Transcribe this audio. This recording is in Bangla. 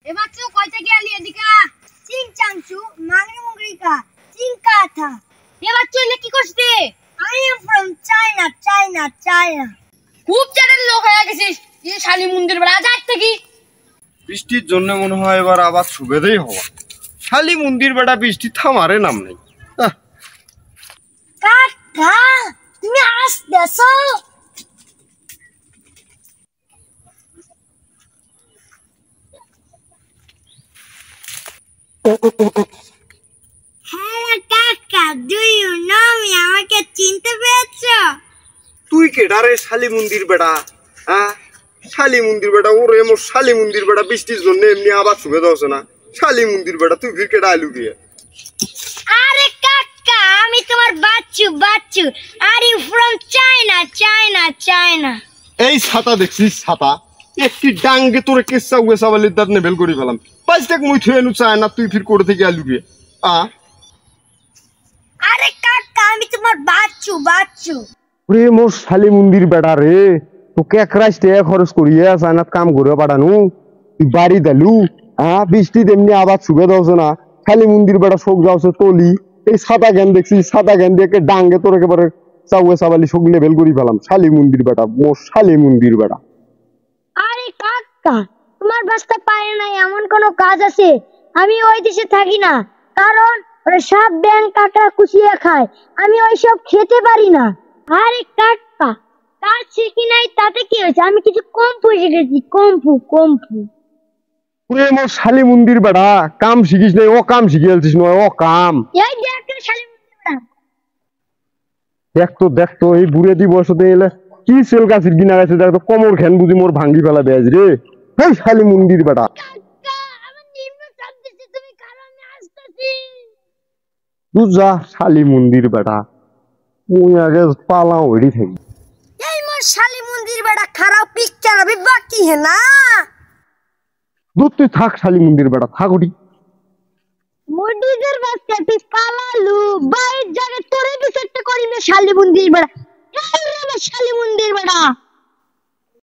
এবার তো কয়টা গেলি এদিকে চিং চাংচু মাংরি মুংরিকা চিংকা থা এবার চলে কি করছিস I am from China China China খুব জানার লোক হয়ে গেছিস এই শালি মন্দির বড় আজ থেকে বৃষ্টির জন্য মনে হয় এবার আবার সুবেদেই হওয়া শালি মন্দির বেটা বৃষ্টি থামারে নাম নেই কাকা তুমি আসতেছো হ্যাঁ কাকা ডু ইউ নো মি আমাকে চিনতে পেরেছো তুই কেডারে শালি মন্দির বেটা হ্যাঁ শালি মন্দির বেটা ওরে মোর শালি মন্দির বেটা বৃষ্টির জন্য এমনি আবার সুবেদা হচ্ছে না শালি মন্দির বেটা তুই ফির কেডা আলু গিয়ে আরে কাকা আমি তোমার Bachchu are you from China China China এই ছাতা দেখছিস ছাতা একটি ডাঙ্গে তোরে কেসা উয়েসা বালির দাঁত নেবেল করে ফেলাম পাঁচ দেখ মুই থুয়ে নু চায় না তুই ফির করে থেকে আলু গিয়ে আরে কাকা আমি তোমার বাচ্চু রে মোর শালি মন্দির বেটা রে তোকে এক রাস্তে খরচ করিয়ে চায়নাত কাম করে পাঠানু তুই বাড়ি দিলু বৃষ্টি তেমনি আবার সুবিধা হচ্ছে না শালি মন্দির বেটা শোক যাচ্ছে তলি এই সাদা জ্ঞান দেখছি সাদা জ্ঞান দিয়ে ডাঙ্গে তোর একেবারে চাউয়ে চাবালি শোক লেভেল করি ফেলাম শালি মন্দির বেটা মোর শালি মন্দির বেটা আরে কাকা তোমার বাস্তা পারে না এমন কোন কাজ আছে আমি ওই দেশে থাকি না কারণ ওরা সব ব্যাংক কাকড়া কুচিয়ে খায় আমি ওই সব খেতে পারি না আরে কাকা কাজ শিখি নাই তাতে কি হয়েছে আমি কিছু কম্পু শিখেছি কম্পু ওরে মোর শালি মন্দির বেটা কাম শিখিস নাই ও কাম শিখে আলছিস নয় ও কাম এই দেখ শালি মন্দির দেখতো এই বুড়ে দি বসতে এলে কি সেল গাছের গিনা গেছে দেখতো কোমর খেন বুঝি মোর ভাঙ্গি ফেলা বেজ রে এই শালি মন্দির বেটা তুই যা শালি মন্দির বেটা তুই আগে পালা ওইডি থাকি এই মোর শালি মন্দির বেটা খারাপ পিকচার अभी बाकी है ना তুই থাক শালি মন্দির বেটা থাক ওটি মোডুজের বাচ্চা তুই পালালু বাইর জায়গা তোরে বিচারটা করি না শালি মন্দির বেটা